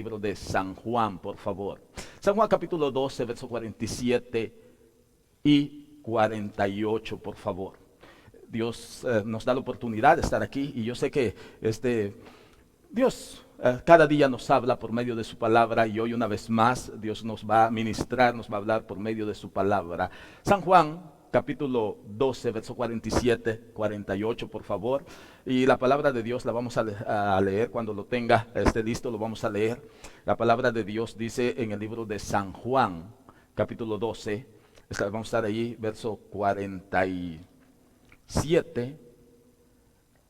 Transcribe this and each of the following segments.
libro de San Juan, por favor. San Juan capítulo 12, verso 47 y 48, por favor. Dios nos da la oportunidad de estar aquí y yo sé que Dios cada día nos habla por medio de su palabra y hoy una vez más Dios nos va a ministrar, nos va a hablar por medio de su palabra. San Juan capítulo 12, verso 47, 48, por favor. Y la palabra de Dios la vamos a leer cuando lo tenga esté listo, lo vamos a leer. La palabra de Dios dice en el libro de San Juan, capítulo 12, vamos a estar ahí, verso 47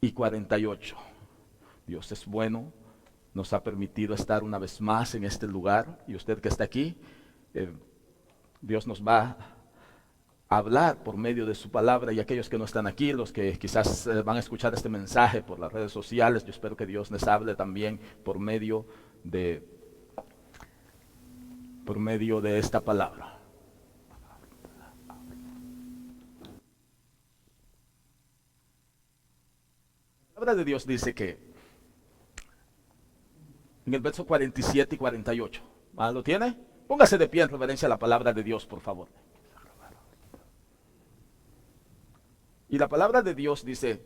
y 48. Dios es bueno, nos ha permitido estar una vez más en este lugar y usted que está aquí, Dios nos va a hablar por medio de su palabra y aquellos que no están aquí, los que quizás van a escuchar este mensaje por las redes sociales, yo espero que Dios les hable también por medio de esta palabra. La palabra de Dios dice que en el verso 47 y 48, ¿lo tiene? Póngase de pie en reverencia a la palabra de Dios, por favor. Y la palabra de Dios dice,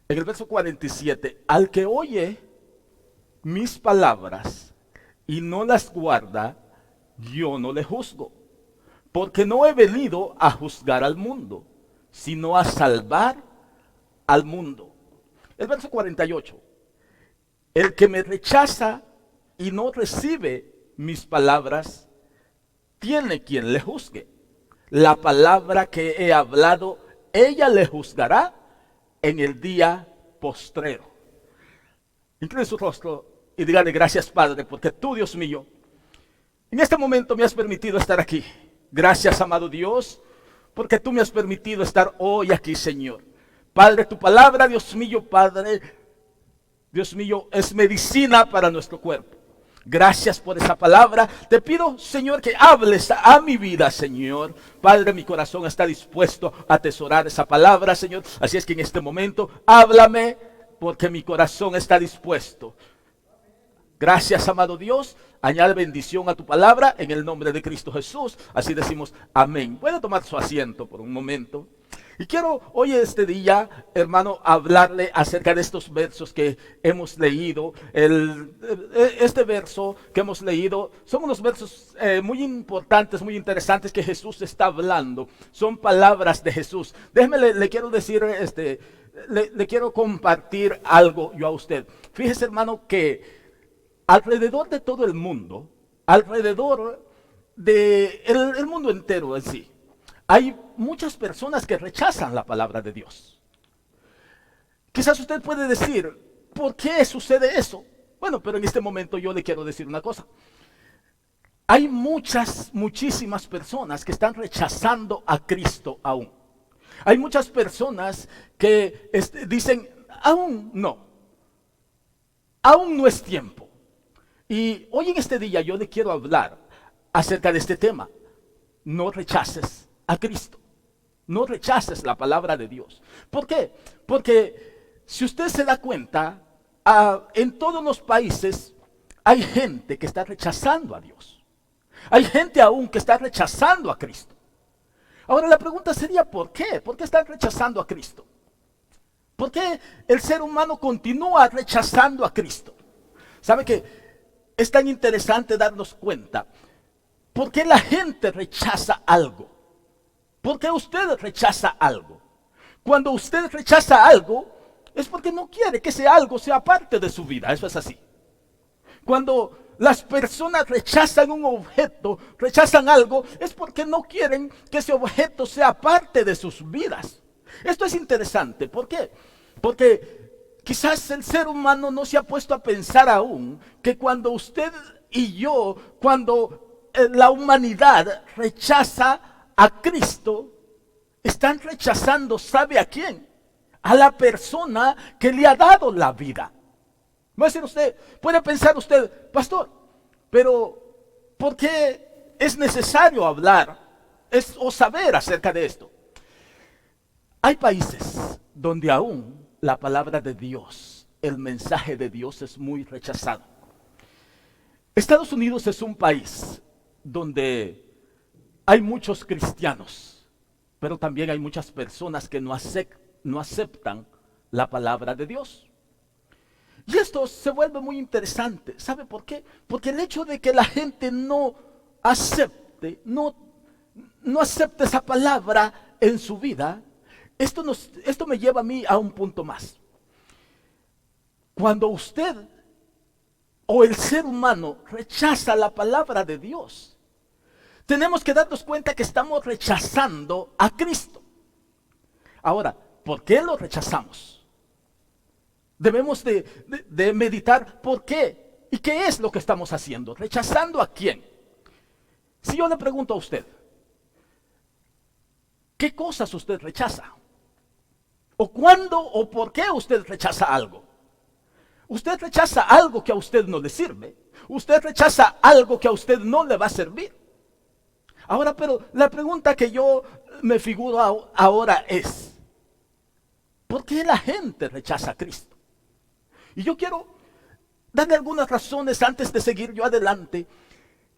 en el verso 47, al que oye mis palabras y no las guarda, yo no le juzgo, porque no he venido a juzgar al mundo, sino a salvar al mundo. El verso 48, el que me rechaza y no recibe mis palabras, tiene quien le juzgue. La palabra que he hablado, ella le juzgará en el día postrero. Incline su rostro y dígale gracias, Padre, porque tú, Dios mío, en este momento me has permitido estar aquí. Gracias, amado Dios, porque tú me has permitido estar hoy aquí, Señor. Padre, tu palabra, Dios mío, Padre, Dios mío, es medicina para nuestro cuerpo. Gracias por esa palabra. Te pido, Señor, que hables a mi vida, Señor. Padre, mi corazón está dispuesto a atesorar esa palabra, Señor. Así es que en este momento, háblame, porque mi corazón está dispuesto. Gracias, amado Dios. Añade bendición a tu palabra en el nombre de Cristo Jesús. Así decimos amén. Puede tomar su asiento por un momento. Y quiero hoy este día, hermano, hablarle acerca de estos versos que hemos leído. Este verso que hemos leído son unos versos muy importantes, muy interesantes que Jesús está hablando. Son palabras de Jesús. Déjeme, le quiero decir, le quiero compartir algo yo a usted. Fíjese, hermano, que alrededor de todo el mundo, alrededor del mundo entero en sí, hay muchas personas que rechazan la palabra de Dios. Quizás usted puede decir, ¿por qué sucede eso? Bueno, pero en este momento yo le quiero decir una cosa. Hay muchísimas personas que están rechazando a Cristo aún. Hay muchas personas que dicen, aún no es tiempo. Y hoy en este día yo le quiero hablar acerca de este tema. No rechaces a Cristo. No rechaces la palabra de Dios. ¿Por qué? Porque si usted se da cuenta, en todos los países hay gente que está rechazando a Dios. Hay gente aún que está rechazando a Cristo. Ahora la pregunta sería, ¿por qué? ¿Por qué están rechazando a Cristo? ¿Por qué el ser humano continúa rechazando a Cristo? ¿Sabe que es tan interesante darnos cuenta? ¿Por qué la gente rechaza algo? ¿Por qué usted rechaza algo? Cuando usted rechaza algo, es porque no quiere que ese algo sea parte de su vida. Eso es así. Cuando las personas rechazan un objeto, rechazan algo, es porque no quieren que ese objeto sea parte de sus vidas. Esto es interesante. ¿Por qué? Porque quizás el ser humano no se ha puesto a pensar aún que cuando usted y yo, cuando la humanidad rechaza a Cristo, están rechazando, ¿sabe a quién? A la persona que le ha dado la vida. Va a decir usted, puede pensar usted, pastor, pero ¿por qué es necesario hablar o saber acerca de esto? Hay países donde aún la palabra de Dios, el mensaje de Dios es muy rechazado. Estados Unidos es un país donde hay muchos cristianos, pero también hay muchas personas que no aceptan la palabra de Dios. Y esto se vuelve muy interesante. ¿Sabe por qué? Porque el hecho de que la gente no acepte, no acepte esa palabra en su vida, esto me lleva a mí a un punto más. Cuando usted o el ser humano rechaza la palabra de Dios, tenemos que darnos cuenta que estamos rechazando a Cristo. Ahora, ¿por qué lo rechazamos? Debemos de meditar por qué y qué es lo que estamos haciendo. ¿Rechazando a quién? Si yo le pregunto a usted, ¿qué cosas usted rechaza? ¿O cuándo o por qué usted rechaza algo? Usted rechaza algo que a usted no le sirve. Usted rechaza algo que a usted no le va a servir. Ahora, pero la pregunta que yo me figuro ahora es, ¿por qué la gente rechaza a Cristo? Y yo quiero darle algunas razones antes de seguir yo adelante,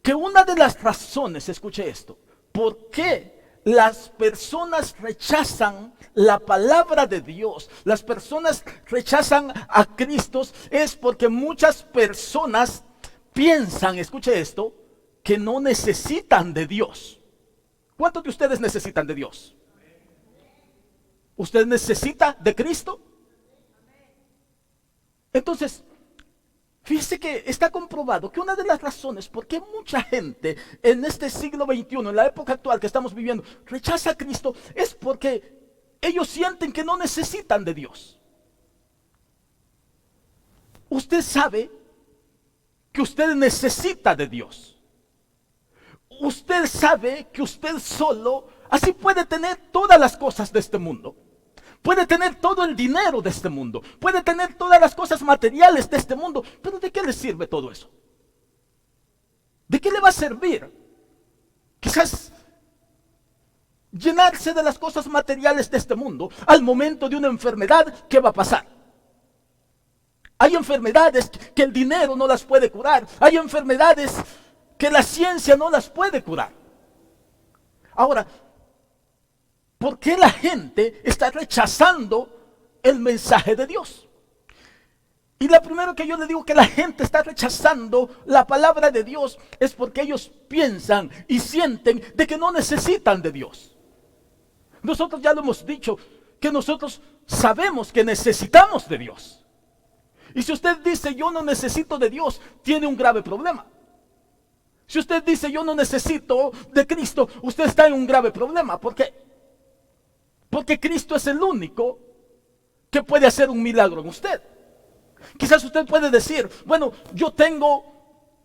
que una de las razones, escuche esto, ¿por qué las personas rechazan la palabra de Dios? Las personas rechazan a Cristo es porque muchas personas piensan, escuche esto, que no necesitan de Dios. ¿Cuántos de ustedes necesitan de Dios? ¿Usted necesita de Cristo? Entonces, fíjese que está comprobado que una de las razones por qué mucha gente en este siglo XXI, en la época actual que estamos viviendo, rechaza a Cristo, es porque ellos sienten que no necesitan de Dios. Usted sabe que usted necesita de Dios. Usted sabe que usted solo, así puede tener todas las cosas de este mundo. Puede tener todo el dinero de este mundo. Puede tener todas las cosas materiales de este mundo. Pero ¿de qué le sirve todo eso? ¿De qué le va a servir? Quizás llenarse de las cosas materiales de este mundo. Al momento de una enfermedad, ¿qué va a pasar? Hay enfermedades que el dinero no las puede curar. Hay enfermedades que la ciencia no las puede curar. Ahora, ¿por qué la gente está rechazando el mensaje de Dios? Y lo primero que yo le digo que la gente está rechazando la palabra de Dios es porque ellos piensan y sienten de que no necesitan de Dios. Nosotros ya lo hemos dicho, que nosotros sabemos que necesitamos de Dios. Y si usted dice yo no necesito de Dios, tiene un grave problema. Si usted dice yo no necesito de Cristo, usted está en un grave problema. ¿Por qué? Porque Cristo es el único que puede hacer un milagro en usted. Quizás usted puede decir, bueno, yo tengo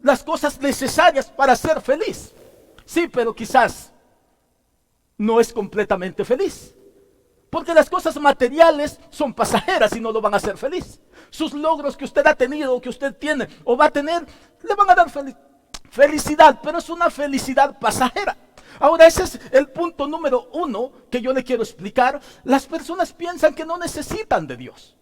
las cosas necesarias para ser feliz. Sí, pero quizás no es completamente feliz. Porque las cosas materiales son pasajeras y no lo van a hacer feliz. Sus logros que usted ha tenido, que usted tiene o va a tener, le van a dar felicidad, pero es una felicidad pasajera. Ahora ese es el punto número 1 que yo le quiero explicar. Las personas piensan que no necesitan de Dios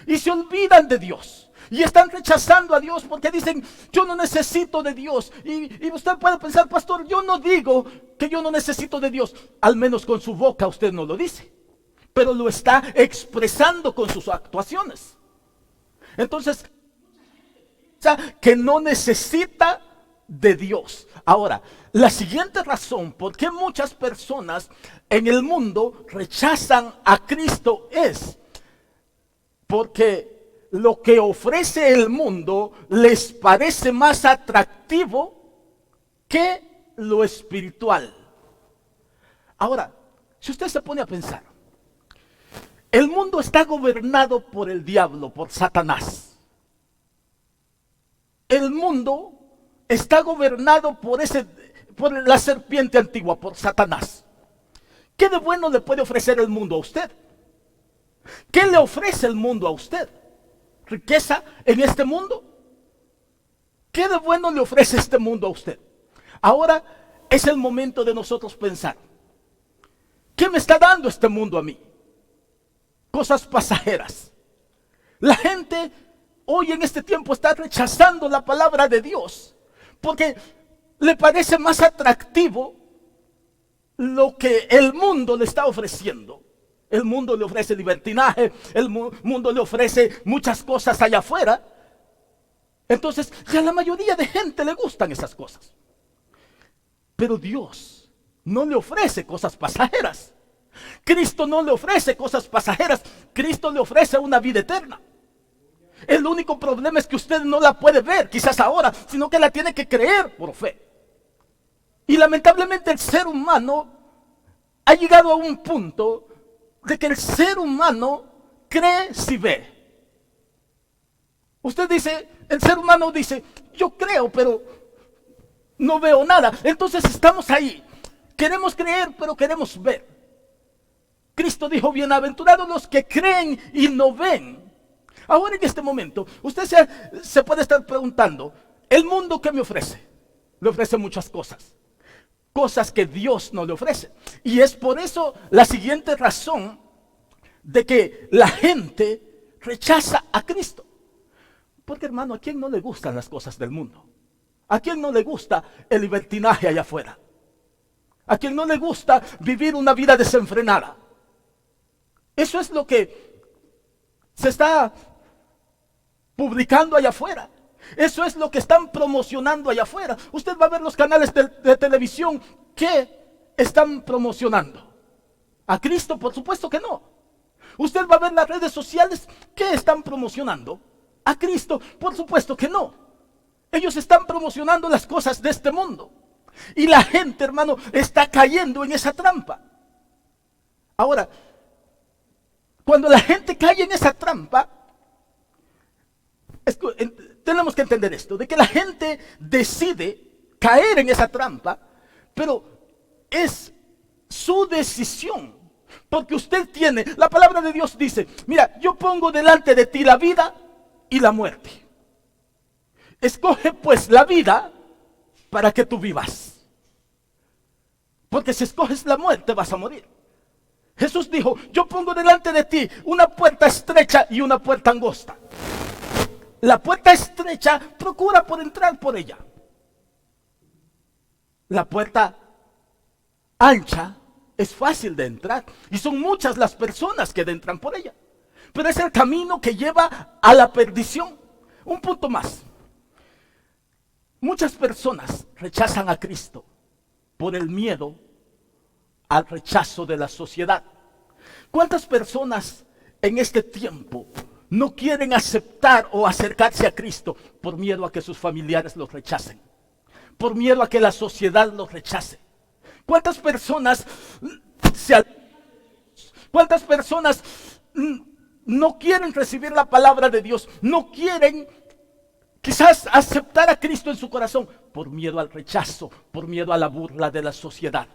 y se olvidan de Dios y están rechazando a Dios porque dicen yo no necesito de Dios. Y usted puede pensar, pastor, yo no digo que yo no necesito de Dios. Al menos con su boca usted no lo dice, pero lo está expresando con sus actuaciones. Entonces, que no necesita de Dios. Ahora, la siguiente razón por qué muchas personas en el mundo rechazan a Cristo es porque lo que ofrece el mundo les parece más atractivo que lo espiritual. Ahora, si usted se pone a pensar, el mundo está gobernado por el diablo, por Satanás. El mundo está gobernado por la serpiente antigua, por Satanás. ¿Qué de bueno le puede ofrecer el mundo a usted? ¿Qué le ofrece el mundo a usted? ¿Riqueza en este mundo? ¿Qué de bueno le ofrece este mundo a usted? Ahora es el momento de nosotros pensar, ¿qué me está dando este mundo a mí? Cosas pasajeras. La gente hoy en este tiempo está rechazando la palabra de Dios porque le parece más atractivo lo que el mundo le está ofreciendo. El mundo le ofrece libertinaje, el mundo le ofrece muchas cosas allá afuera. Entonces, ya a la mayoría de gente le gustan esas cosas. Pero Dios no le ofrece cosas pasajeras. Cristo no le ofrece cosas pasajeras. Cristo le ofrece una vida eterna. El único problema es que usted no la puede ver, quizás ahora, sino que la tiene que creer por fe. Y lamentablemente el ser humano ha llegado a un punto de que el ser humano cree si ve. Usted dice, el ser humano dice, yo creo, pero no veo nada. Entonces estamos ahí. Queremos creer, pero queremos ver. Cristo dijo, bienaventurados los que creen y no ven. Ahora en este momento, usted se puede estar preguntando, ¿el mundo qué me ofrece? Le ofrece muchas cosas. Cosas que Dios no le ofrece. Y es por eso la siguiente razón de que la gente rechaza a Cristo. Porque hermano, ¿a quién no le gustan las cosas del mundo? ¿A quién no le gusta el libertinaje allá afuera? ¿A quién no le gusta vivir una vida desenfrenada? Eso es lo que se está publicando allá afuera. Eso es lo que están promocionando allá afuera. Usted va a ver los canales de televisión que están promocionando. ¿A Cristo? Por supuesto que no. Usted va a ver las redes sociales que están promocionando. ¿A Cristo? Por supuesto que no. Ellos están promocionando las cosas de este mundo. Y la gente, hermano, está cayendo en esa trampa. Ahora, cuando la gente cae en esa trampa, tenemos que entender esto, de que la gente decide caer en esa trampa, pero es su decisión. Porque usted tiene, la palabra de Dios dice, mira, yo pongo delante de ti la vida y la muerte. Escoge pues la vida para que tú vivas. Porque si escoges la muerte vas a morir. Jesús dijo, yo pongo delante de ti una puerta estrecha y una puerta angosta. La puerta estrecha, procura por entrar por ella. La puerta ancha es fácil de entrar y son muchas las personas que entran por ella. Pero es el camino que lleva a la perdición. Un punto más. Muchas personas rechazan a Cristo por el miedo al rechazo de la sociedad. ¿Cuántas personas en este tiempo no quieren aceptar o acercarse a Cristo por miedo a que sus familiares los rechacen? Por miedo a que la sociedad los rechace. ¿Cuántas personas cuántas personas no quieren recibir la palabra de Dios? No quieren quizás aceptar a Cristo en su corazón por miedo al rechazo, por miedo a la burla de la sociedad.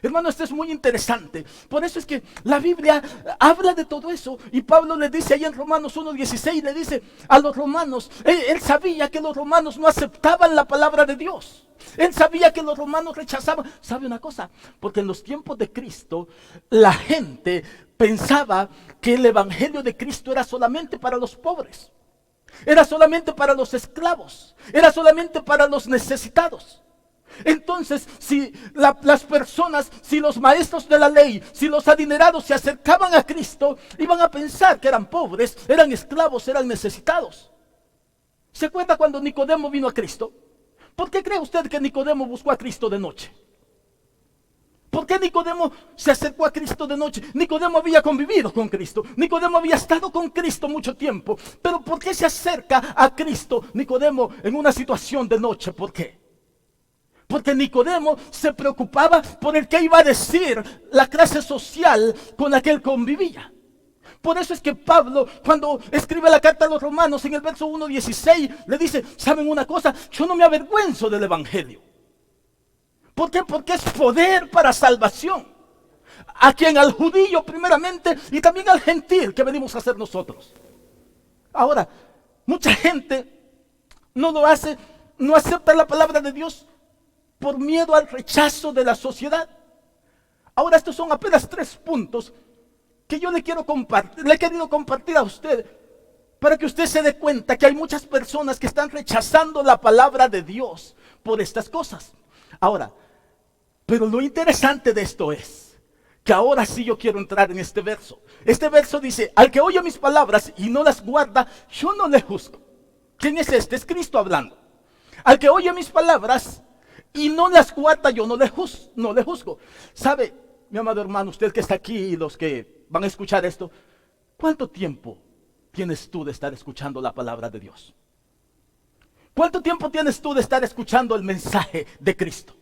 Hermano, esto es muy interesante. Por eso es que la Biblia habla de todo eso. Y Pablo le dice ahí en Romanos 1:16, le dice a los romanos, él sabía que los romanos no aceptaban la palabra de Dios. Él sabía que los romanos rechazaban. ¿Sabe una cosa? Porque en los tiempos de Cristo, la gente pensaba que el evangelio de Cristo era solamente para los pobres. Era solamente para los esclavos. Era solamente para los necesitados. Entonces, si las personas, si los maestros de la ley, si los adinerados se acercaban a Cristo, iban a pensar que eran pobres, eran esclavos, eran necesitados. ¿Se acuerda cuando Nicodemo vino a Cristo? ¿Por qué cree usted que Nicodemo buscó a Cristo de noche? ¿Por qué Nicodemo se acercó a Cristo de noche? Nicodemo había convivido con Cristo. Nicodemo había estado con Cristo mucho tiempo. Pero ¿por qué se acerca a Cristo Nicodemo en una situación de noche? ¿Por qué? Porque Nicodemo se preocupaba por el que iba a decir la clase social con la que él convivía. Por eso es que Pablo, cuando escribe la carta a los romanos en el verso 1:16, le dice, ¿saben una cosa? Yo no me avergüenzo del evangelio. ¿Por qué? Porque es poder para salvación. A quien, al judío primeramente y también al gentil que venimos a ser nosotros. Ahora, mucha gente no lo hace, no acepta la palabra de Dios por miedo al rechazo de la sociedad. Ahora, estos son apenas 3 puntos que yo le he querido compartir a usted para que usted se dé cuenta que hay muchas personas que están rechazando la palabra de Dios por estas cosas. Ahora, pero lo interesante de esto es que ahora sí yo quiero entrar en este verso. Este verso dice: al que oye mis palabras y no las guarda, yo no le juzgo. ¿Quién es este? Es Cristo hablando. Al que oye mis palabras y no las guarda, yo no le juzgo. ¿Sabe, mi amado hermano, usted que está aquí y los que van a escuchar esto, cuánto tiempo tienes tú de estar escuchando la palabra de Dios? ¿Cuánto tiempo tienes tú de estar escuchando el mensaje de Cristo?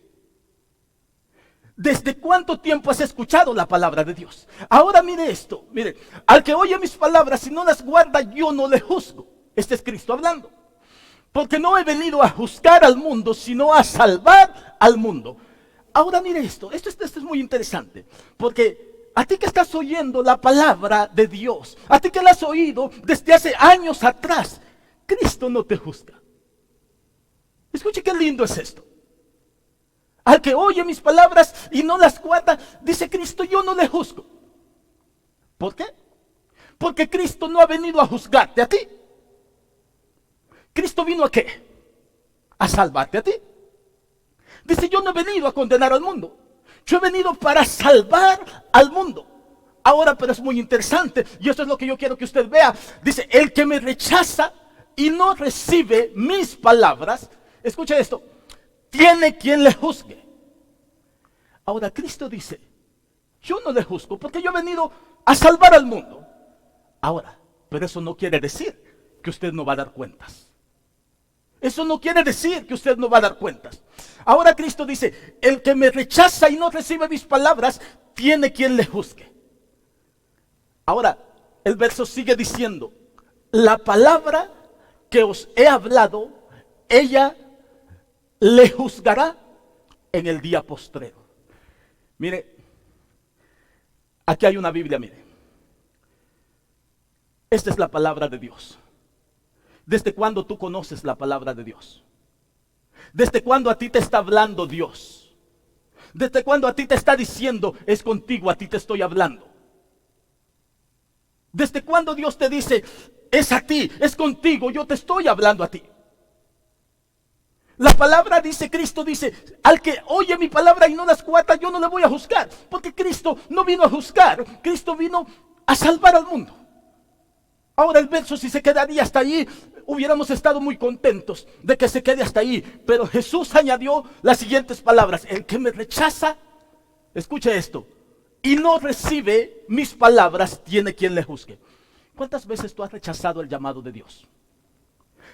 ¿Desde cuánto tiempo has escuchado la palabra de Dios? Ahora mire esto, mire, al que oye mis palabras y no las guarda, yo no le juzgo. Este es Cristo hablando. Porque no he venido a juzgar al mundo, sino a salvar al mundo. Ahora mire esto es muy interesante, porque a ti que estás oyendo la palabra de Dios, a ti que la has oído desde hace años atrás, Cristo no te juzga. Escuche qué lindo es esto. Al que oye mis palabras y no las guarda, dice Cristo, yo no le juzgo. ¿Por qué? Porque Cristo no ha venido a juzgarte a ti. ¿Cristo vino a qué? A salvarte a ti. Dice, yo no he venido a condenar al mundo. Yo he venido para salvar al mundo. Ahora, pero es muy interesante, y esto es lo que yo quiero que usted vea. Dice, el que me rechaza y no recibe mis palabras, escuche esto, tiene quien le juzgue. Ahora, Cristo dice, yo no le juzgo porque yo he venido a salvar al mundo. Ahora, pero eso no quiere decir que usted no va a dar cuentas. Eso no quiere decir que usted no va a dar cuentas. Ahora Cristo dice, el que me rechaza y no recibe mis palabras, tiene quien le juzgue. Ahora, el verso sigue diciendo, la palabra que os he hablado, ella le juzgará en el día postrero. Mire, aquí hay una Biblia, mire. Esta es la palabra de Dios. ¿Desde cuándo tú conoces la palabra de Dios? ¿Desde cuándo a ti te está hablando Dios? ¿Desde cuándo a ti te está diciendo, es contigo, a ti te estoy hablando? ¿Desde cuándo Dios te dice, es a ti, es contigo, yo te estoy hablando a ti? La palabra dice, Cristo dice, al que oye mi palabra y no las guarda, yo no le voy a juzgar. Porque Cristo no vino a juzgar, Cristo vino a salvar al mundo. Ahora el verso, si se quedaría hasta ahí, hubiéramos estado muy contentos de que se quede hasta ahí. Pero Jesús añadió las siguientes palabras: el que me rechaza, escuche esto, y no recibe mis palabras, tiene quien le juzgue. ¿Cuántas veces tú has rechazado el llamado de Dios?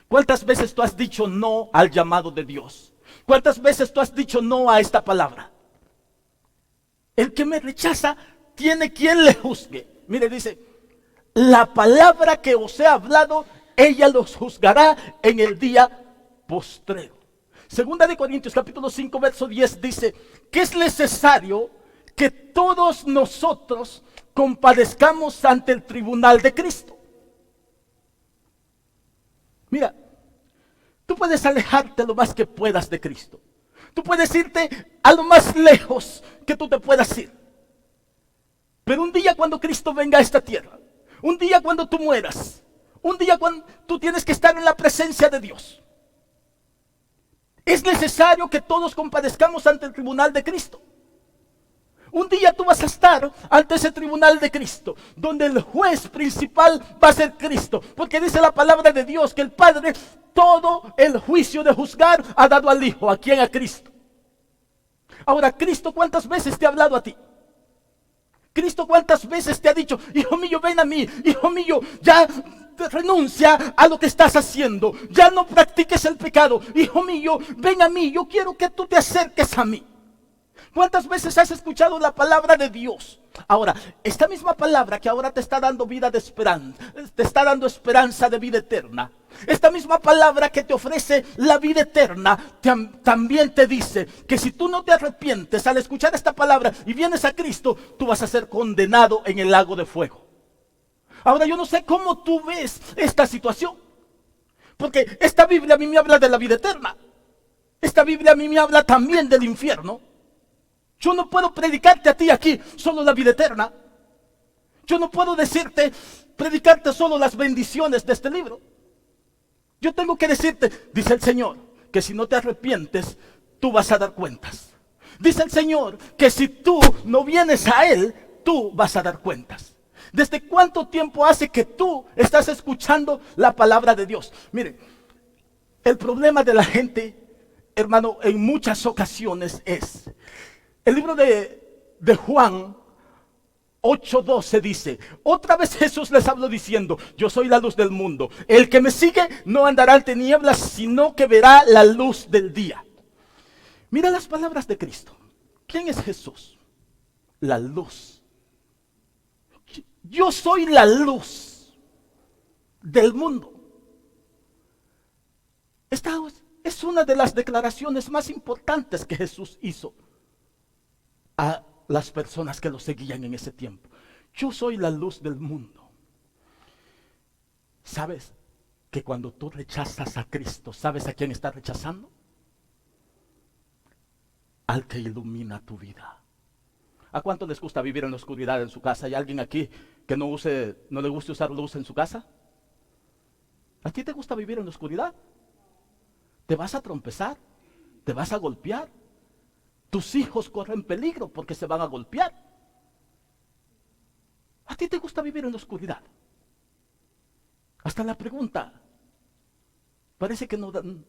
¿Cuántas veces tú has dicho no al llamado de Dios? ¿Cuántas veces tú has dicho no a esta palabra? El que me rechaza, tiene quien le juzgue. Mire, dice, la palabra que os he hablado, ella los juzgará en el día postrero. Segunda de Corintios capítulo 5 verso 10 dice que es necesario que todos nosotros compadezcamos ante el tribunal de Cristo. Mira, tú puedes alejarte lo más que puedas de Cristo. Tú puedes irte a lo más lejos que tú te puedas ir. Pero un día cuando Cristo venga a esta tierra, un día cuando tú mueras, un día cuando tú tienes que estar en la presencia de Dios, es necesario que todos compadezcamos ante el tribunal de Cristo. Un día tú vas a estar ante ese tribunal de Cristo, donde el juez principal va a ser Cristo, porque dice la palabra de Dios que el Padre todo el juicio de juzgar ha dado al Hijo, ¿a quién? A Cristo. Ahora, Cristo, ¿cuántas veces te ha hablado a ti? Cristo, ¿cuántas veces te ha dicho, hijo mío, ven a mí, hijo mío, ya renuncia a lo que estás haciendo, ya no practiques el pecado, hijo mío, ven a mí, yo quiero que tú te acerques a mí? ¿Cuántas veces has escuchado la palabra de Dios? Ahora, esta misma palabra que ahora te está dando vida de esperanza, te está dando esperanza de vida eterna, esta misma palabra que te ofrece la vida eterna, también te dice que si tú no te arrepientes al escuchar esta palabra y vienes a Cristo, tú vas a ser condenado en el lago de fuego. Ahora, yo no sé cómo tú ves esta situación, porque esta Biblia a mí me habla de la vida eterna. Esta Biblia a mí me habla también del infierno. Yo no puedo predicarte a ti aquí solo la vida eterna. Yo no puedo decirte, predicarte solo las bendiciones de este libro. Yo tengo que decirte, dice el Señor, que si no te arrepientes, tú vas a dar cuentas. Dice el Señor que si tú no vienes a Él, tú vas a dar cuentas. ¿Desde cuánto tiempo hace que tú estás escuchando la palabra de Dios? Mire, el problema de la gente, hermano, en muchas ocasiones es, el libro de Juan 8:12 dice, otra vez Jesús les habló diciendo, yo soy la luz del mundo. El que me sigue no andará en tinieblas, sino que verá la luz del día. Mira las palabras de Cristo. ¿Quién es Jesús? La luz. Yo soy la luz del mundo. Esta es una de las declaraciones más importantes que Jesús hizo a las personas que lo seguían en ese tiempo. Yo soy la luz del mundo. ¿Sabes que cuando tú rechazas a Cristo, sabes a quién estás rechazando? Al que ilumina tu vida. ¿A cuánto les gusta vivir en la oscuridad en su casa? ¿Hay alguien aquí que no le guste usar luz en su casa? ¿A ti te gusta vivir en la oscuridad? Te vas a trompezar, te vas a golpear. Tus hijos corren peligro porque se van a golpear. ¿A ti te gusta vivir en la oscuridad? Hasta la pregunta, parece que no dan.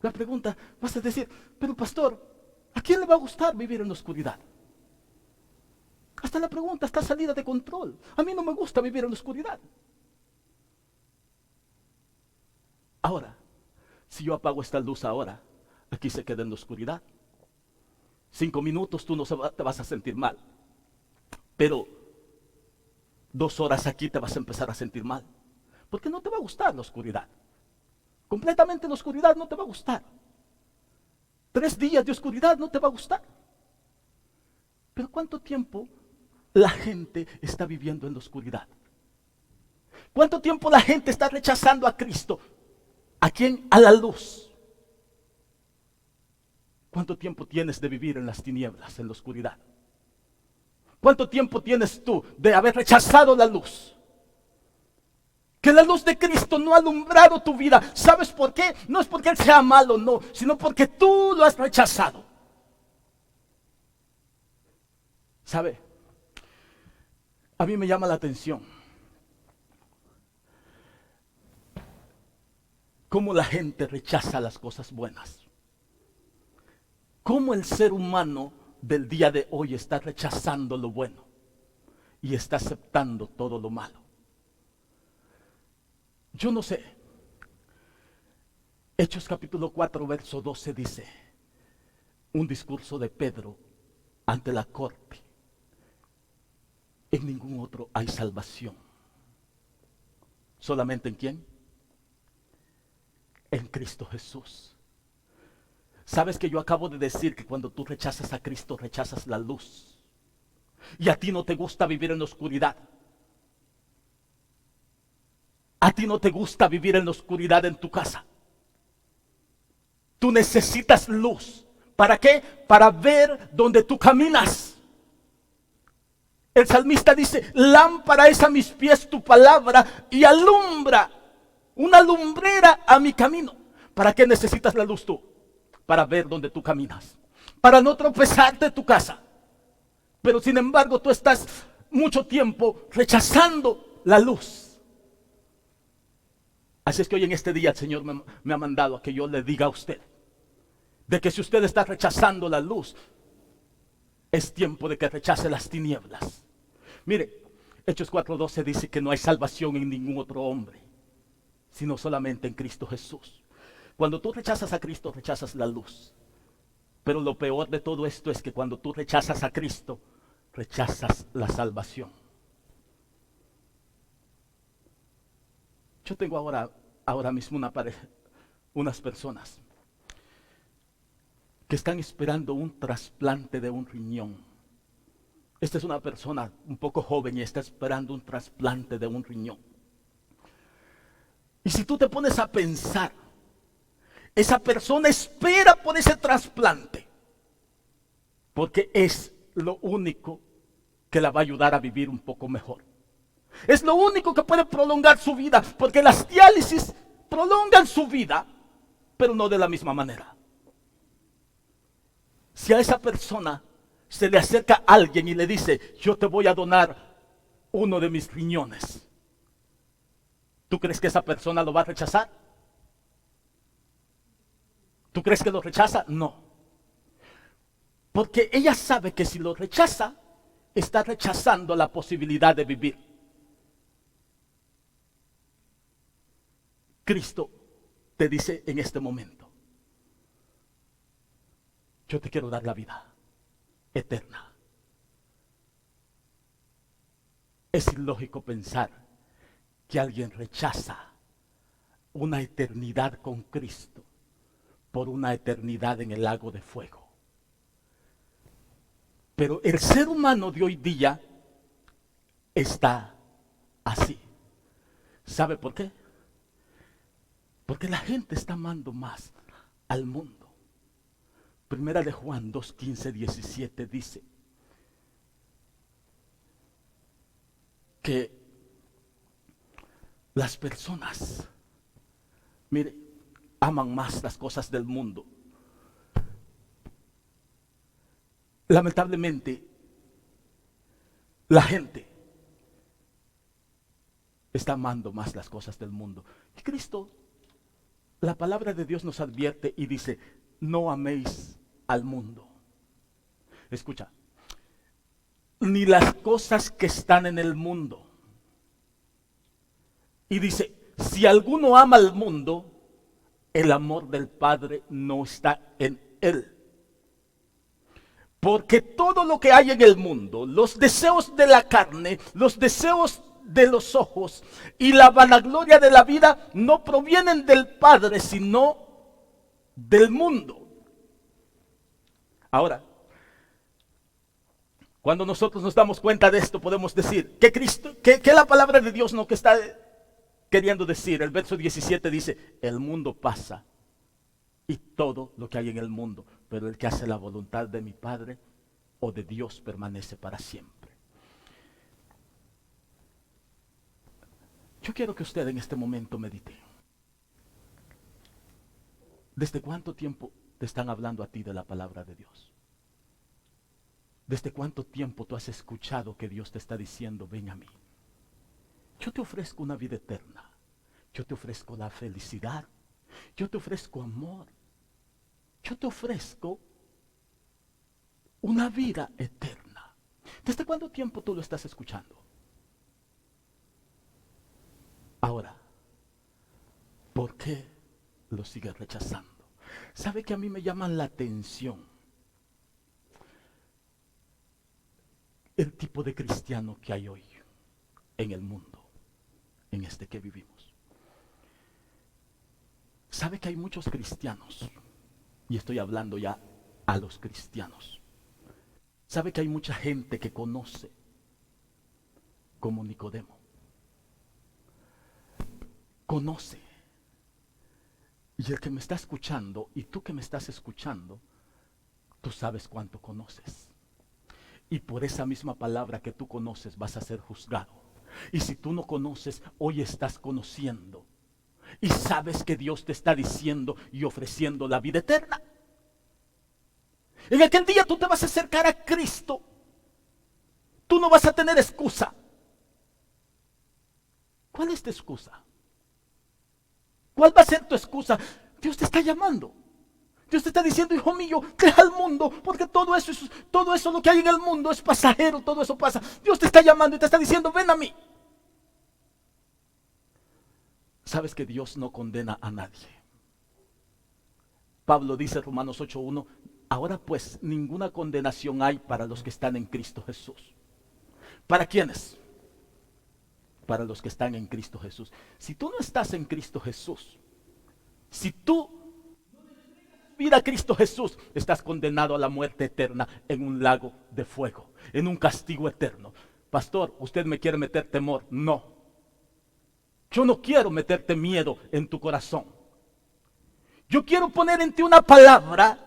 La pregunta, vas a decir, pero pastor, ¿a quién le va a gustar vivir en la oscuridad? Hasta la pregunta está salida de control. A mí no me gusta vivir en la oscuridad. Ahora, si yo apago esta luz ahora, aquí se queda en la oscuridad. 5 minutos tú no te vas a sentir mal. Pero 2 horas aquí te vas a empezar a sentir mal. Porque no te va a gustar la oscuridad. Completamente la oscuridad no te va a gustar. 3 días de oscuridad no te va a gustar. Pero ¿cuánto tiempo la gente está viviendo en la oscuridad? ¿Cuánto tiempo la gente está rechazando a Cristo? ¿A quién? A la luz. ¿Cuánto tiempo tienes de vivir en las tinieblas, en la oscuridad? ¿Cuánto tiempo tienes tú de haber rechazado la luz? Que la luz de Cristo no ha alumbrado tu vida. ¿Sabes por qué? No es porque Él sea malo, no, sino porque tú lo has rechazado. ¿Sabe? A mí me llama la atención cómo la gente rechaza las cosas buenas. Cómo el ser humano del día de hoy está rechazando lo bueno y está aceptando todo lo malo. Yo no sé. Hechos capítulo 4, verso 12 dice, un discurso de Pedro ante la corte. En ningún otro hay salvación. ¿Solamente en quién? En Cristo Jesús. ¿Sabes que yo acabo de decir que cuando tú rechazas a Cristo, rechazas la luz? Y a ti no te gusta vivir en la oscuridad. A ti no te gusta vivir en la oscuridad en tu casa. Tú necesitas luz. ¿Para qué? Para ver donde tú caminas. El salmista dice, lámpara es a mis pies tu palabra y alumbra, una lumbrera a mi camino. ¿Para qué necesitas la luz tú? Para ver donde tú caminas. Para no tropezarte en tu casa. Pero sin embargo tú estás mucho tiempo rechazando la luz. Así es que hoy en este día el Señor me ha mandado a que yo le diga a usted de que si usted está rechazando la luz, es tiempo de que rechace las tinieblas. Mire, Hechos 4:12 dice que no hay salvación en ningún otro hombre, sino solamente en Cristo Jesús. Cuando tú rechazas a Cristo, rechazas la luz. Pero lo peor de todo esto es que cuando tú rechazas a Cristo, rechazas la salvación. Yo tengo ahora mismo unas personas que están esperando un trasplante de un riñón. Esta es una persona un poco joven y está esperando un trasplante de un riñón. Y si tú te pones a pensar, esa persona espera por ese trasplante, porque es lo único que la va a ayudar a vivir un poco mejor. Es lo único que puede prolongar su vida, porque las diálisis prolongan su vida, pero no de la misma manera. Si a esa persona se le acerca alguien y le dice, yo te voy a donar uno de mis riñones, ¿tú crees que esa persona lo va a rechazar? ¿Tú crees que lo rechaza? No. Porque ella sabe que si lo rechaza, está rechazando la posibilidad de vivir. Cristo te dice en este momento, yo te quiero dar la vida eterna. Es ilógico pensar que alguien rechaza una eternidad con Cristo por una eternidad en el lago de fuego. Pero el ser humano de hoy día está así. ¿Sabe por qué? Porque la gente está amando más al mundo. Primera de Juan 2, 15, 17 dice que las personas, mire, aman más las cosas del mundo. Lamentablemente, la gente está amando más las cosas del mundo. Y Cristo, la palabra de Dios nos advierte y dice, no améis al mundo. Escucha, ni las cosas que están en el mundo. Y dice, si alguno ama al mundo, el amor del Padre no está en él. Porque todo lo que hay en el mundo, los deseos de la carne, los deseos de los ojos y la vanagloria de la vida no provienen del Padre, sino del mundo. Ahora, cuando nosotros nos damos cuenta de esto, podemos decir que Cristo, que la palabra de Dios no que está queriendo decir. El verso 17 dice, el mundo pasa y todo lo que hay en el mundo, pero el que hace la voluntad de mi Padre o de Dios permanece para siempre. Yo quiero que usted en este momento medite. ¿Desde cuánto tiempo te están hablando a ti de la palabra de Dios? ¿Desde cuánto tiempo tú has escuchado que Dios te está diciendo, ven a mí? Yo te ofrezco una vida eterna. Yo te ofrezco la felicidad. Yo te ofrezco amor. Yo te ofrezco una vida eterna. ¿Desde cuánto tiempo tú lo estás escuchando? Ahora, ¿por qué lo sigues rechazando? ¿Sabe que a mí me llaman la atención el tipo de cristiano que hay hoy en el mundo, en este que vivimos? ¿Sabe que hay muchos cristianos? Y estoy hablando ya a los cristianos. ¿Sabe que hay mucha gente que conoce como Nicodemo? Conoce. Y el que me está escuchando, y tú que me estás escuchando, tú sabes cuánto conoces. Y por esa misma palabra que tú conoces vas a ser juzgado. Y si tú no conoces, hoy estás conociendo. Y sabes que Dios te está diciendo y ofreciendo la vida eterna. En aquel día tú te vas a acercar a Cristo. Tú no vas a tener excusa. ¿Cuál es tu excusa? ¿Cuál va a ser tu excusa? Dios te está llamando. Dios te está diciendo, hijo mío, deja el mundo, porque todo eso lo que hay en el mundo es pasajero, todo eso pasa. Dios te está llamando y te está diciendo, ven a mí. Sabes que Dios no condena a nadie. Pablo dice en Romanos 8:1, ahora pues ninguna condenación hay para los que están en Cristo Jesús. ¿Para quiénes? Para los que están en Cristo Jesús. Si tú no estás en Cristo Jesús, si tú no le entregas tu vida a Cristo Jesús, estás condenado a la muerte eterna en un lago de fuego, en un castigo eterno. Pastor, ¿usted me quiere meter temor? No. Yo no quiero meterte miedo en tu corazón. Yo quiero poner en ti una palabra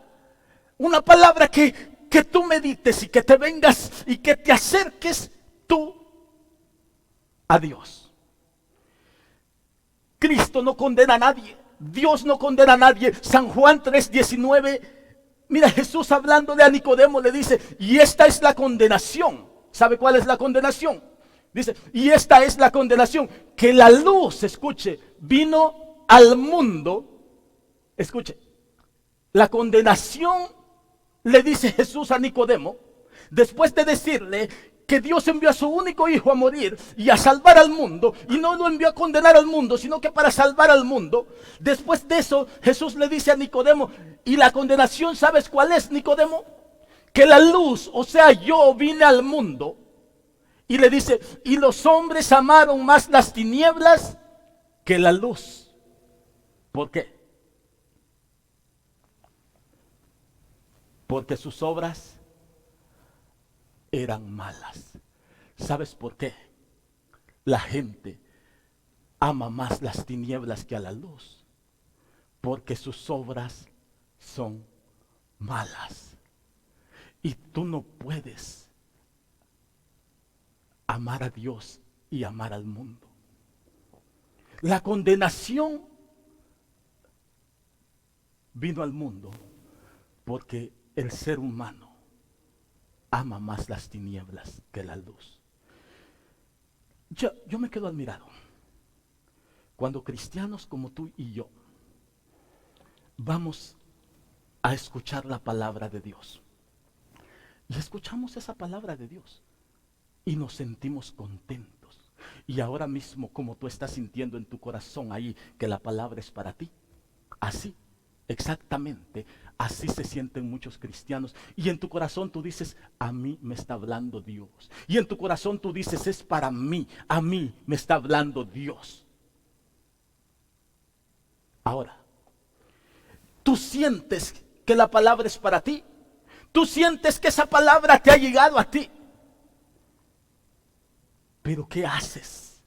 que que tú medites y que te vengas y que te acerques tú a Dios. Cristo no condena a nadie. Dios no condena a nadie. San Juan 3:19. Mira, Jesús hablándole a Nicodemo le dice, y esta es la condenación. ¿Sabe cuál es la condenación? Dice, y esta es la condenación, que la luz, escuche, vino al mundo. Escuche, la condenación, le dice Jesús a Nicodemo, después de decirle que Dios envió a su único hijo a morir y a salvar al mundo, y no lo envió a condenar al mundo, sino que para salvar al mundo. Después de eso, Jesús le dice a Nicodemo, y la condenación, ¿sabes cuál es, Nicodemo? Que la luz, o sea, yo vine al mundo, y le dice, y los hombres amaron más las tinieblas que la luz. ¿Por qué? Porque sus obras eran malas. ¿Sabes por qué? La gente ama más las tinieblas que a la luz. Porque sus obras son malas. Y tú no puedes amar a Dios y amar al mundo. La condenación vino al mundo porque el ser humano ama más las tinieblas que la luz. Yo me quedo admirado cuando cristianos como tú y yo vamos a escuchar la palabra de Dios. Y escuchamos esa palabra de Dios y nos sentimos contentos. Y ahora mismo, como tú estás sintiendo en tu corazón ahí que la palabra es para ti, así, exactamente, así se sienten muchos cristianos. Y en tu corazón tú dices, a mí me está hablando Dios. Y en tu corazón tú dices, es para mí, a mí me está hablando Dios. Ahora, tú sientes que la palabra es para ti. Tú sientes que esa palabra te ha llegado a ti. Pero ¿qué haces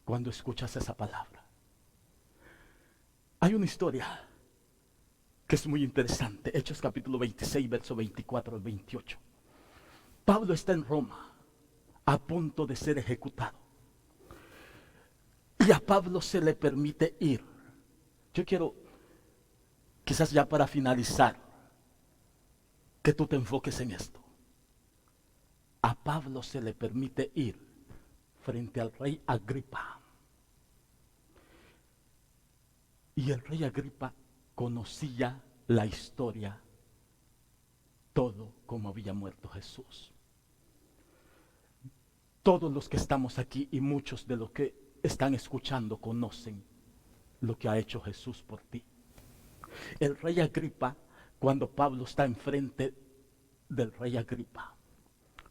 cuando escuchas esa palabra? Hay una historia que es muy interesante. Hechos capítulo 26, verso 24 al 28. Pablo está en Roma, a punto de ser ejecutado. Y a Pablo se le permite ir. Yo quiero, quizás ya para finalizar, que tú te enfoques en esto. A Pablo se le permite ir frente al rey Agripa. Y el rey Agripa conocía la historia, todo como había muerto Jesús. Todos los que estamos aquí y muchos de los que están escuchando conocen lo que ha hecho Jesús por ti. El rey Agripa, cuando Pablo está enfrente del rey Agripa,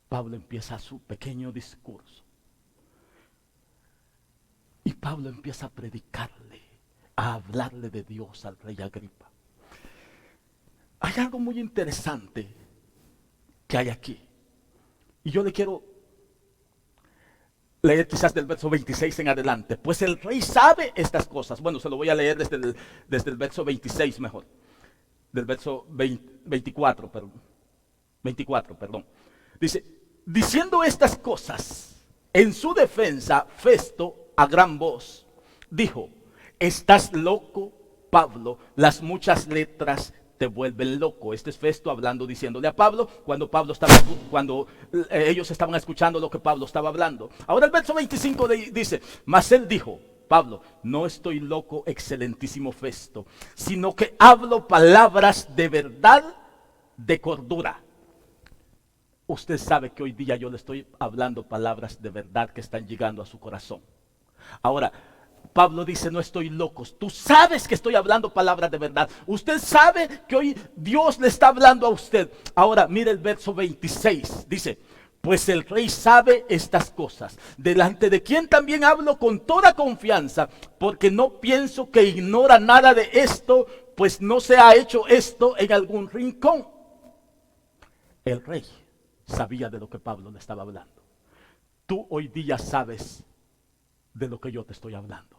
Pablo empieza su pequeño discurso. Y Pablo empieza a predicarle, a hablarle de Dios al rey Agripa. Hay algo muy interesante que hay aquí. Y yo le quiero leer quizás del verso 26 en adelante. Pues el rey sabe estas cosas. Bueno, se lo voy a leer desde el verso 26 mejor. Del verso 24, perdón. Dice, diciendo estas cosas, en su defensa, Festo, a gran voz, dijo, estás loco, Pablo, las muchas letras te vuelven loco. Este es Festo hablando, diciéndole a Pablo, cuando ellos estaban escuchando lo que Pablo estaba hablando. Ahora el verso 25 dice, mas él dijo, Pablo, no estoy loco, excelentísimo Festo, sino que hablo palabras de verdad, de cordura. Usted sabe que hoy día yo le estoy hablando palabras de verdad que están llegando a su corazón. Ahora, Pablo dice, no estoy loco. Tú sabes que estoy hablando palabras de verdad. Usted sabe que hoy Dios le está hablando a usted. Ahora, mire el verso 26. Dice, pues el rey sabe estas cosas, delante de quien también hablo con toda confianza, porque no pienso que ignora nada de esto, pues no se ha hecho esto en algún rincón. El rey sabía de lo que Pablo le estaba hablando. Tú hoy día sabes de lo que yo te estoy hablando.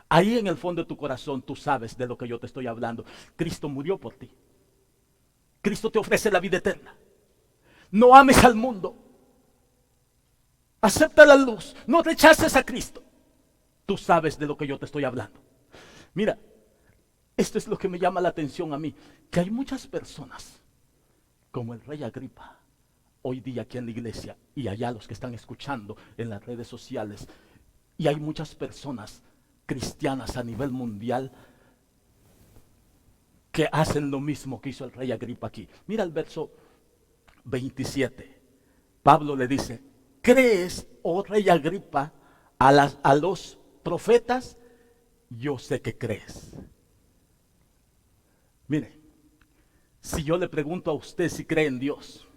Ahí en el fondo de tu corazón tú sabes de lo que yo te estoy hablando. Cristo murió por ti. Cristo te ofrece la vida eterna. No ames al mundo. Acepta la luz. No rechaces a Cristo. Tú sabes de lo que yo te estoy hablando. Mira, esto es lo que me llama la atención a mí. Que hay muchas personas, como el rey Agripa, hoy día aquí en la iglesia, y allá los que están escuchando en las redes sociales. Y hay muchas personas cristianas a nivel mundial que hacen lo mismo que hizo el rey Agripa aquí. Mira el verso 27. Pablo le dice: ¿crees, oh rey Agripa, a los profetas? Yo sé que crees. Mire, si yo le pregunto a usted si cree en Dios,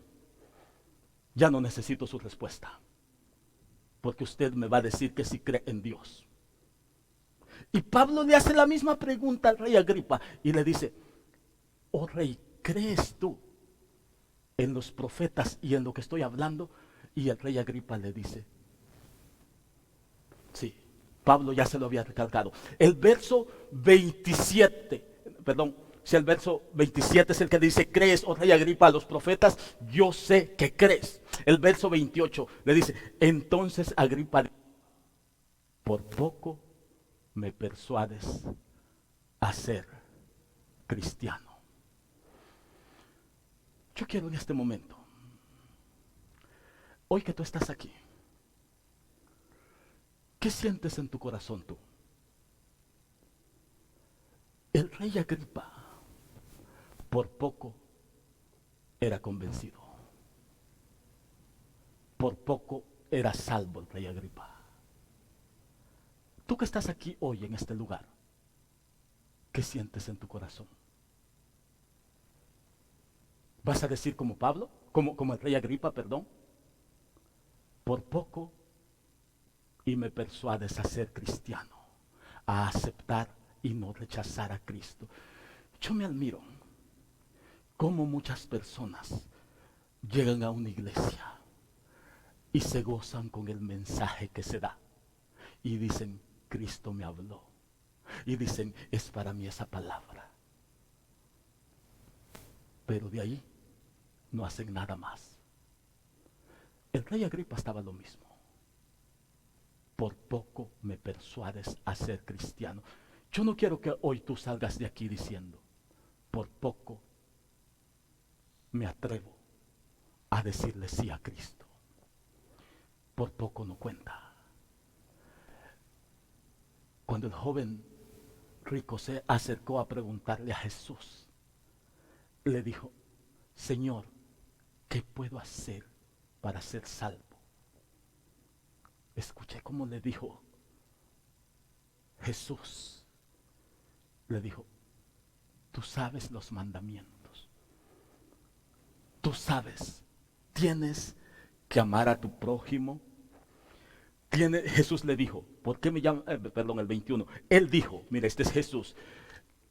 ya no necesito su respuesta, porque usted me va a decir que sí cree en Dios. Y Pablo le hace la misma pregunta al rey Agripa y le dice: oh rey, ¿crees tú en los profetas y en lo que estoy hablando? Y el rey Agripa le dice: sí. Pablo ya se lo había recalcado. El verso 27, perdón, si el verso 27 es el que dice: crees, oh rey Agripa, a los profetas, yo sé que crees. El verso 28 le dice: entonces Agripa, por poco me persuades a ser cristiano. Yo quiero en este momento, hoy que tú estás aquí, ¿qué sientes en tu corazón tú? El rey Agripa por poco era convencido. Por poco era salvo el rey Agripa. Tú que estás aquí hoy en este lugar, ¿qué sientes en tu corazón? ¿Vas a decir como Pablo? Como el rey Agripa, perdón. Por poco y me persuades a ser cristiano, a aceptar y no rechazar a Cristo. Yo me admiro cómo muchas personas llegan a una iglesia y se gozan con el mensaje que se da. Y dicen: Cristo me habló. Y dicen: es para mí esa palabra. Pero de ahí no hacen nada más. El rey Agripa estaba lo mismo. Por poco me persuades a ser cristiano. Yo no quiero que hoy tú salgas de aquí diciendo: por poco me atrevo a decirle sí a Cristo. Por poco no cuenta. Cuando el joven rico se acercó a preguntarle a Jesús, le dijo: Señor, ¿qué puedo hacer para ser salvo? Escuché cómo le dijo Jesús. Le dijo: tú sabes los mandamientos. Tú sabes, tienes que amar a tu prójimo. Jesús le dijo: ¿por qué me llaman? Perdón, el 21. Él dijo, mira, este es Jesús.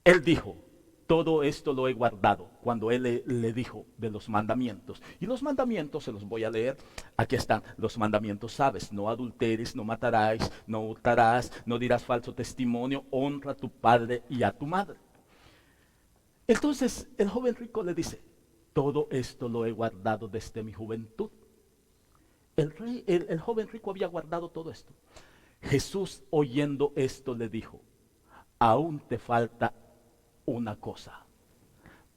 Él dijo: todo esto lo he guardado. Cuando él le dijo de los mandamientos. Y los mandamientos se los voy a leer. Aquí están los mandamientos, sabes: no adulteres, no matarás, no hurtarás, no dirás falso testimonio, honra a tu padre y a tu madre. Entonces el joven rico le dice: todo esto lo he guardado desde mi juventud. El joven rico había guardado todo esto. Jesús, oyendo esto, le dijo: aún te falta una cosa.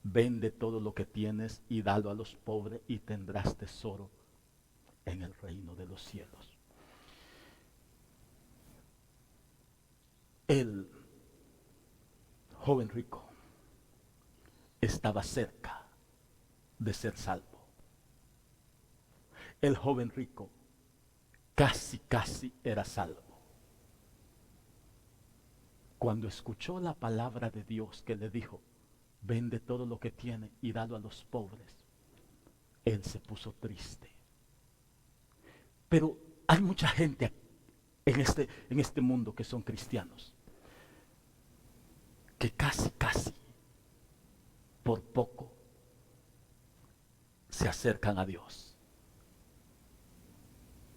Vende todo lo que tienes y dalo a los pobres y tendrás tesoro en el reino de los cielos. El joven rico estaba cerca de ser salvo. El joven rico casi era salvo. Cuando escuchó la palabra de Dios que le dijo: vende todo lo que tiene y dalo a los pobres, él se puso triste. Pero hay mucha gente en este mundo que son cristianos, que casi, por poco, se acercan a Dios.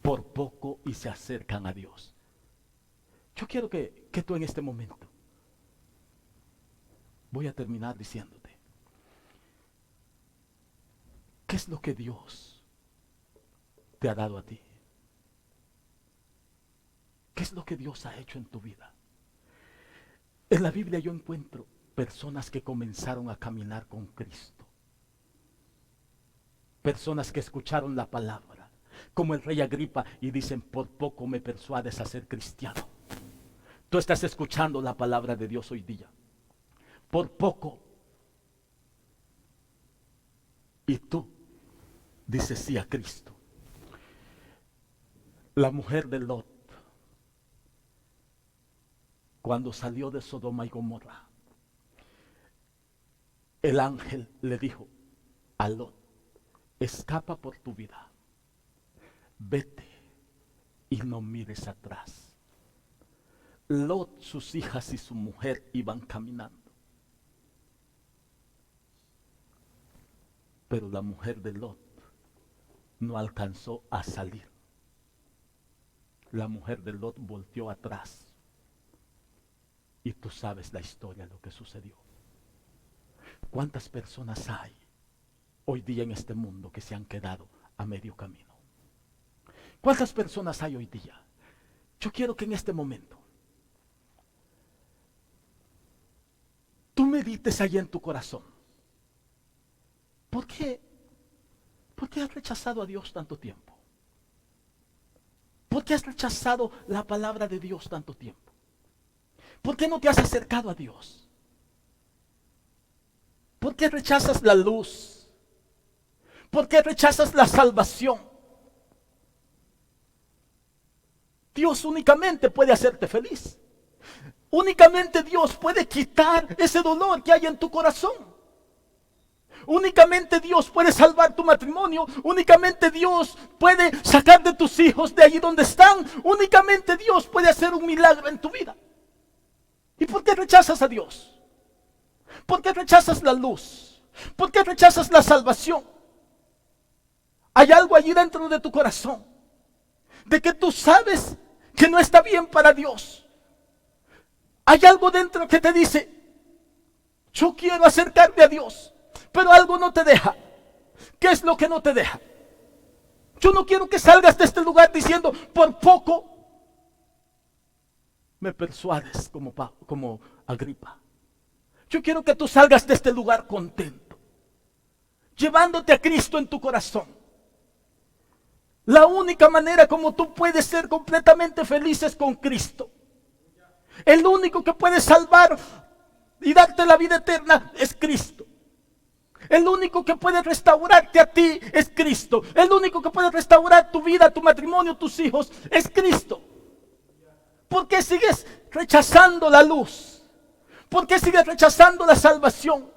Por poco y se acercan a Dios. Yo quiero que tú en este momento, voy a terminar diciéndote, es lo que Dios te ha dado a ti? ¿Qué es lo que Dios ha hecho en tu vida? En la Biblia yo encuentro personas que comenzaron a caminar con Cristo. Personas que escucharon la palabra, como el rey Agripa, y dicen, por poco me persuades a ser cristiano. Tú estás escuchando la palabra de Dios hoy día. Por poco. Y tú dices sí a Cristo. La mujer de Lot, cuando salió de Sodoma y Gomorra, el ángel le dijo a Lot, escapa por tu vida, vete y no mires atrás. Lot, sus hijas y su mujer iban caminando, pero la mujer de Lot no alcanzó a salir. La mujer de Lot volteó atrás y tú sabes la historia, lo que sucedió. ¿Cuántas personas hay hoy día en este mundo que se han quedado a medio camino? ¿Cuántas personas hay hoy día? Yo quiero que en este momento tú medites ahí en tu corazón. ¿Por qué has rechazado a Dios tanto tiempo? ¿Por qué has rechazado la palabra de Dios tanto tiempo? ¿Por qué no te has acercado a Dios? ¿Por qué rechazas la luz? ¿Por qué rechazas la salvación? Dios únicamente puede hacerte feliz. Únicamente Dios puede quitar ese dolor que hay en tu corazón. Únicamente Dios puede salvar tu matrimonio. Únicamente Dios puede sacar de tus hijos de allí donde están. Únicamente Dios puede hacer un milagro en tu vida. ¿Y por qué rechazas a Dios? ¿Por qué rechazas la luz? ¿Por qué rechazas la salvación? Hay algo allí dentro de tu corazón de que tú sabes que no está bien para Dios. Hay algo dentro que te dice, yo quiero acercarme a Dios, pero algo no te deja. ¿Qué es lo que no te deja? Yo no quiero que salgas de este lugar diciendo, por poco me persuades como Agripa. Yo quiero que tú salgas de este lugar contento, llevándote a Cristo en tu corazón. La única manera como tú puedes ser completamente feliz es con Cristo. El único que puede salvar y darte la vida eterna es Cristo. El único que puede restaurarte a ti es Cristo. El único que puede restaurar tu vida, tu matrimonio, tus hijos es Cristo. ¿Por qué sigues rechazando la luz? ¿Por qué sigues rechazando la salvación?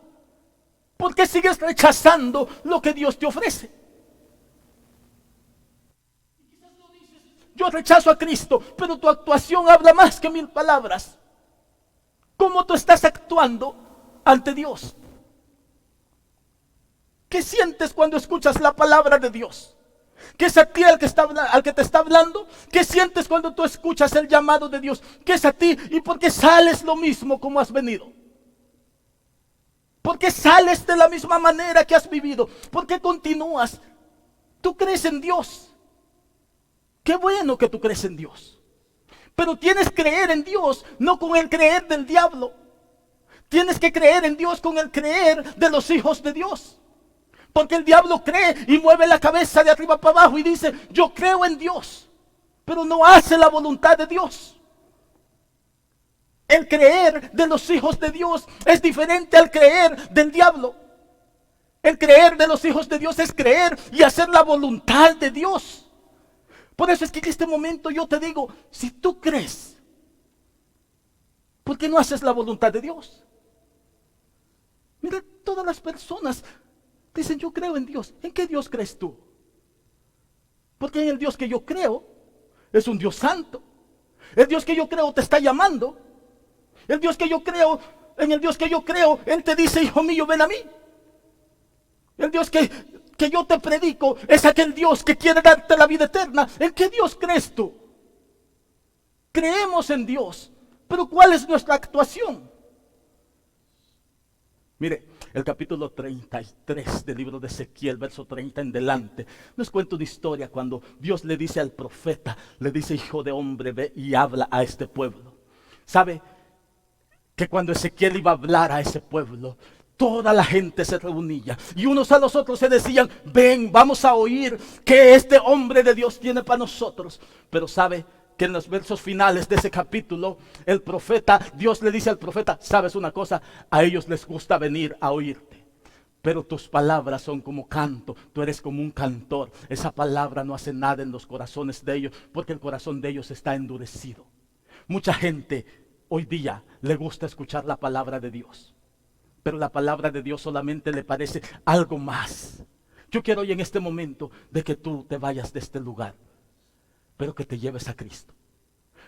¿Por qué sigues rechazando lo que Dios te ofrece? Yo rechazo a Cristo, pero tu actuación habla más que 1000 palabras. ¿Cómo tú estás actuando ante Dios? ¿Qué sientes cuando escuchas la palabra de Dios? ¿Qué es a ti al que te está hablando? ¿Qué sientes cuando tú escuchas el llamado de Dios? ¿Qué es a ti? ¿Y por qué sales lo mismo como has venido? ¿Por qué sales de la misma manera que has vivido? ¿Por qué continúas? Tú crees en Dios. Qué bueno que tú crees en Dios. Pero tienes que creer en Dios, no con el creer del diablo. Tienes que creer en Dios con el creer de los hijos de Dios. Porque el diablo cree y mueve la cabeza de arriba para abajo y dice, yo creo en Dios, pero no hace la voluntad de Dios. El creer de los hijos de Dios es diferente al creer del diablo. El creer de los hijos de Dios es creer y hacer la voluntad de Dios. Por eso es que en este momento yo te digo, si tú crees, ¿por qué no haces la voluntad de Dios? Mira, todas las personas dicen, yo creo en Dios. ¿En qué Dios crees tú? Porque en el Dios que yo creo es un Dios santo. El Dios que yo creo te está llamando. El Dios que yo creo, en el Dios que yo creo, Él te dice, hijo mío, ven a mí. El Dios que yo te predico es aquel Dios que quiere darte la vida eterna. ¿En qué Dios crees tú? Creemos en Dios, pero ¿cuál es nuestra actuación? Mire, el capítulo 33 del libro de Ezequiel, verso 30 en delante, nos cuenta una historia cuando Dios le dice al profeta, le dice: hijo de hombre, ve y habla a este pueblo. ¿Sabe que cuando Ezequiel iba a hablar a ese pueblo, toda la gente se reunía y unos a los otros se decían: ven, vamos a oír que este hombre de Dios tiene para nosotros? Pero sabe que en los versos finales de ese capítulo, el profeta, Dios le dice al profeta: sabes una cosa, a ellos les gusta venir a oírte, pero tus palabras son como canto, tú eres como un cantor. Esa palabra no hace nada en los corazones de ellos, porque el corazón de ellos está endurecido. Mucha gente hoy día le gusta escuchar la palabra de Dios, pero la palabra de Dios solamente le parece algo más. Yo quiero hoy en este momento de que tú te vayas de este lugar, pero que te lleves a Cristo.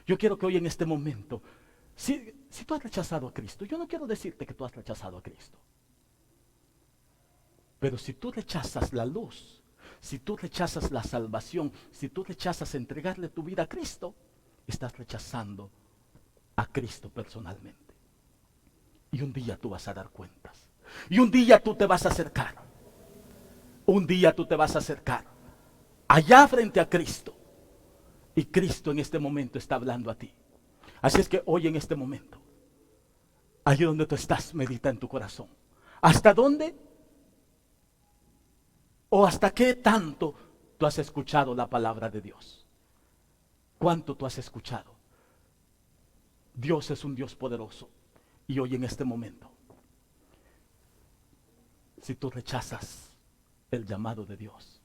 Yo quiero que hoy en este momento, si tú has rechazado a Cristo, yo no quiero decirte que tú has rechazado a Cristo, pero si tú rechazas la luz, si tú rechazas la salvación, si tú rechazas entregarle tu vida a Cristo, estás rechazando a Cristo personalmente. Y un día tú vas a dar cuentas. Y un día tú te vas a acercar. Un día tú te vas a acercar allá frente a Cristo. Y Cristo en este momento está hablando a ti. Así es que hoy en este momento, allí donde tú estás, medita en tu corazón. ¿Hasta dónde o hasta qué tanto tú has escuchado la palabra de Dios? ¿Cuánto tú has escuchado? Dios es un Dios poderoso. Y hoy en este momento, si tú rechazas el llamado de Dios,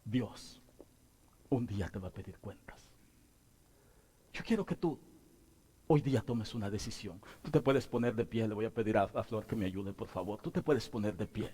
Dios un día te va a pedir cuentas. Yo quiero que tú hoy día tomes una decisión. Tú te puedes poner de pie. Le voy a pedir a Flor que me ayude, por favor. Tú te puedes poner de pie.